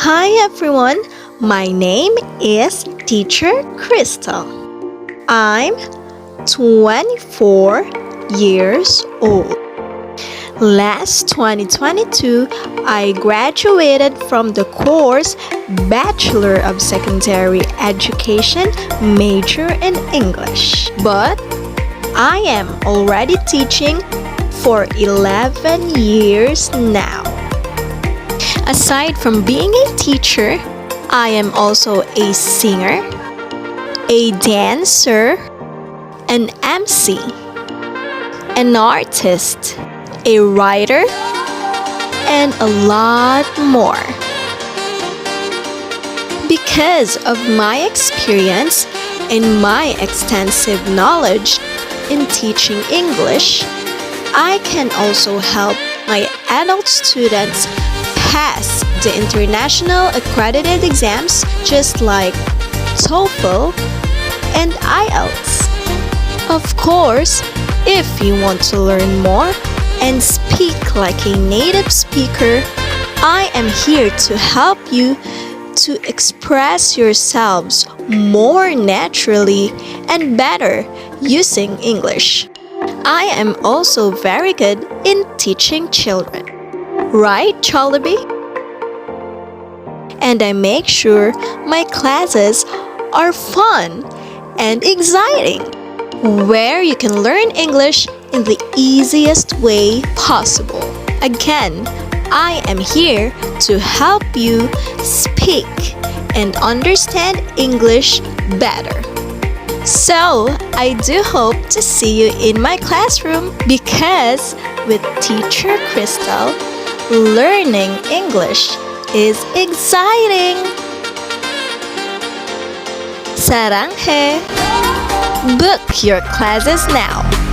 Hi everyone, my name is Teacher Kristel. I'm 24 years old. Last 2022, I graduated from the course Bachelor of Secondary Education major in English. But I am already teaching for 11 years now. Aside from being a teacher, I am also a singer, a dancer, an MC, an artist, a writer, and a lot more. Because of my experience and my extensive knowledge in teaching English, I can also help my adult students pass the international accredited exams just like TOEFL and IELTS. Of course, if you want to learn more and speak like a native speaker, I am here to help you to express yourselves more naturally and better using English. I am also very good in teaching children. Right, Jollibee? And I make sure my classes are fun and exciting, where you can learn English in the easiest way possible. Again, I am here to help you speak and understand English better. So, I do hope to see you in my classroom because with Teacher Kristel, learning English is exciting! Saranghe! Book your classes now!